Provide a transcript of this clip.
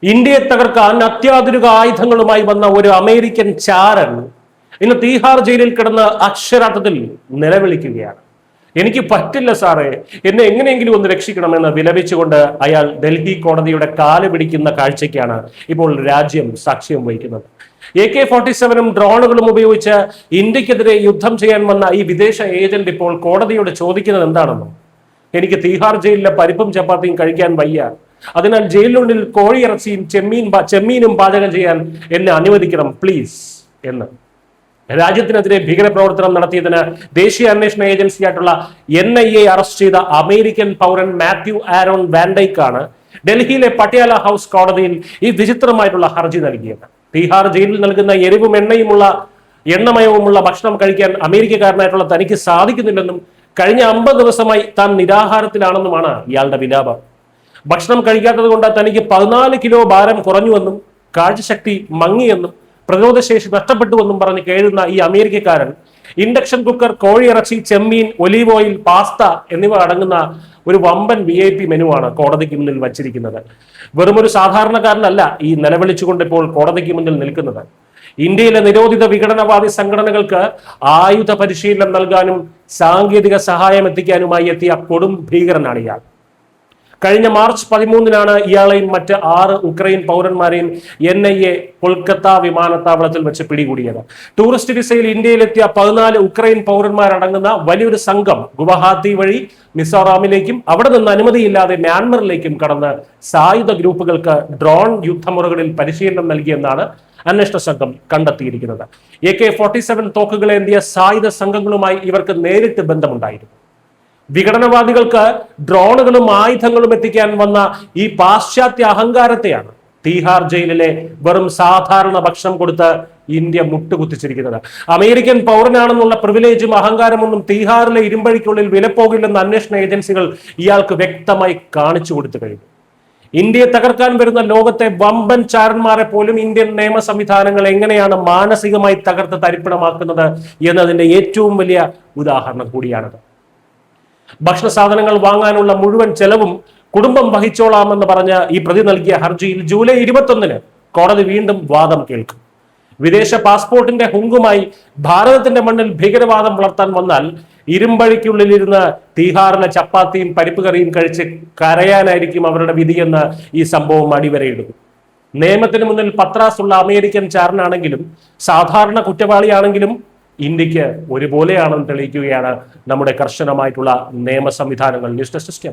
ഇന്ത്യയെ തകർക്കാൻ അത്യാധുനിക ആയുധങ്ങളുമായി വന്ന ഒരു അമേരിക്കൻ ചാരൻ ഇന്ന് തീഹാർ ജയിലിൽ കിടന്ന് അക്ഷരാർത്ഥത്തിൽ നിലവിളിക്കുകയാണ്. എനിക്ക് പറ്റില്ല സാറേ, എന്നെ എങ്ങനെയെങ്കിലും ഒന്ന് രക്ഷിക്കണമെന്ന് വിലപിച്ചുകൊണ്ട് അയാൾ ഡൽഹി കോടതിയുടെ കാല് പിടിക്കുന്ന കാഴ്ചയ്ക്കാണ് ഇപ്പോൾ രാജ്യം സാക്ഷ്യം വഹിക്കുന്നത്. AK-47 ഡ്രോണുകളും ഉപയോഗിച്ച് ഇന്ത്യക്കെതിരെ യുദ്ധം ചെയ്യാൻ വന്ന ഈ വിദേശ ഏജന്റ് ഇപ്പോൾ കോടതിയോട് ചോദിക്കുന്നത് എന്താണെന്നോ, എനിക്ക് തീഹാർ ജയിലിലെ പരിപ്പും ചപ്പാത്തിയും കഴിക്കാൻ വയ്യ, അതിനാൽ ജയിലിനുള്ളിൽ കോഴിയിറച്ചിയും ചെമ്മീനും പാചകം ചെയ്യാൻ എന്നെ അനുവദിക്കണം പ്ലീസ് എന്ന്. രാജ്യത്തിനെതിരെ ഭീകരപ്രവർത്തനം നടത്തിയതിന് ദേശീയ അന്വേഷണ ഏജൻസിയായിട്ടുള്ള NIA അറസ്റ്റ് ചെയ്ത അമേരിക്കൻ പൗരൻ മാത്യു ആരോൺ വാൻഡൈക്കാണ് ഡൽഹിയിലെ പട്യാല ഹൗസ് കോടതിയിൽ ഈ വിചിത്രമായിട്ടുള്ള ഹർജി നൽകിയത്. തീഹാർ ജയിലിൽ നൽകുന്ന എരിവും എണ്ണമയവുമുള്ള ഭക്ഷണം കഴിക്കാൻ അമേരിക്കക്കാരനായിട്ടുള്ള തനിക്ക് സാധിക്കുന്നില്ലെന്നും കഴിഞ്ഞ 50 ദിവസമായി താൻ നിരാഹാരത്തിലാണെന്നുമാണ് ഇയാളുടെ വിലാപം. ഭക്ഷണം കഴിക്കാത്തത് കൊണ്ട് തനിക്ക് 14 കിലോ ഭാരം കുറഞ്ഞുവെന്നും കാഴ്ചശക്തി മങ്ങിയെന്നും പ്രതിരോധശേഷി നഷ്ടപ്പെട്ടുവെന്നും പറഞ്ഞ് കേഴുന്ന ഈ അമേരിക്കക്കാരൻ ഇൻഡക്ഷൻ കുക്കർ, കോഴിയിറച്ചി, ചെമ്മീൻ, ഒലീവ് ഓയിൽ, പാസ്ത എന്നിവ അടങ്ങുന്ന ഒരു വമ്പൻ VIP മെനുവാണ് കോടതിക്ക് മുന്നിൽ വച്ചിരിക്കുന്നത്. വെറുമൊരു സാധാരണക്കാരനല്ല ഈ നിലവിളിച്ചുകൊണ്ട് ഇപ്പോൾ കോടതിക്ക് മുന്നിൽ നിൽക്കുന്നത്. ഇന്ത്യയിലെ നിരോധിത വിഘടനവാദി സംഘടനകൾക്ക് ആയുധ പരിശീലനം നൽകാനും സാങ്കേതിക സഹായം എത്തിക്കാനുമായി എത്തിയ കൊടും ഭീകരനാണ് ഇയാൾ. കഴിഞ്ഞ മാർച്ച് 13-നാണ് ഇയാളെയും മറ്റ് 6 ഉക്രൈൻ പൗരന്മാരെയും NIA കൊൽക്കത്ത വിമാനത്താവളത്തിൽ വെച്ച് പിടികൂടിയത്. ടൂറിസ്റ്റ് വിസയിൽ ഇന്ത്യയിലെത്തിയ 14 ഉക്രൈൻ പൗരന്മാരടങ്ങുന്ന വലിയൊരു സംഘം ഗുവാഹത്തി വഴി മിസോറാമിലേക്കും അവിടെ നിന്ന് അനുമതിയില്ലാതെ മ്യാൻമറിലേക്കും കടന്ന് സായുധ ഗ്രൂപ്പുകൾക്ക് ഡ്രോൺ യുദ്ധമുറകളിൽ പരിശീലനം നൽകിയെന്നാണ് അന്വേഷണ സംഘം കണ്ടെത്തിയിരിക്കുന്നത്. AK-47 തോക്കുകളേന്തിയ സായുധ സംഘങ്ങളുമായി ഇവർക്ക് നേരിട്ട് ബന്ധമുണ്ടായിരുന്നു. വിഘടനവാദികൾക്ക് ഡ്രോണുകളും ആയുധങ്ങളും എത്തിക്കാൻ വന്ന ഈ പാശ്ചാത്യ അഹങ്കാരത്തെയാണ് തീഹാർ ജയിലിലെ വെറും സാധാരണ ഭക്ഷണം കൊടുത്ത് ഇന്ത്യ മുട്ടുകുത്തിച്ചിരിക്കുന്നത്. അമേരിക്കൻ പൗരനാണെന്നുള്ള പ്രിവിലേജും അഹങ്കാരമൊന്നും തീഹാറിലെ ഇരുമ്പഴിക്കുള്ളിൽ വിലപ്പോകില്ലെന്ന് അന്വേഷണ ഏജൻസികൾ ഇയാൾക്ക് വ്യക്തമായി കാണിച്ചു കൊടുത്തു കഴിഞ്ഞു. ഇന്ത്യയെ തകർക്കാൻ വരുന്ന ലോകത്തെ വമ്പൻ ചാരന്മാരെ പോലും ഇന്ത്യൻ നിയമ സംവിധാനങ്ങൾ എങ്ങനെയാണ് മാനസികമായി തകർത്ത് തരിപ്പണമാക്കുന്നത് എന്നതിന്റെ ഏറ്റവും വലിയ ഉദാഹരണം കൂടിയാണത്. ഭക്ഷണ സാധനങ്ങൾ വാങ്ങാനുള്ള മുഴുവൻ ചെലവും കുടുംബം വഹിച്ചോളാമെന്ന് പറഞ്ഞ് ഈ പ്രതി നൽകിയ ഹർജിയിൽ ജൂലൈ 21-ന് കോടതി വീണ്ടും വാദം കേൾക്കും. വിദേശ പാസ്പോർട്ടിന്റെ ഹുങ്കുമായി ഭാരതത്തിന്റെ മണ്ണിൽ ഭീകരവാദം വളർത്താൻ വന്നാൽ ഇരുമ്പഴിക്കുള്ളിലിരുന്ന് തീഹാറിലെ ചപ്പാത്തിയും പരിപ്പ് കറിയും കഴിച്ച് കരയാനായിരിക്കും അവരുടെ വിധിയെന്ന് ഈ സംഭവം അടിവരയിടുന്നു. നിയമത്തിന് മുന്നിൽ പത്രാസുള്ള അമേരിക്കൻ ചാരനാണെങ്കിലും സാധാരണ കുറ്റവാളിയാണെങ്കിലും ഇന്ത്യക്ക് ഒരുപോലെയാണെന്ന് തെളിയിക്കുകയാണ് നമ്മുടെ കർശനമായിട്ടുള്ള നിയമ സംവിധാനങ്ങൾ. News desk.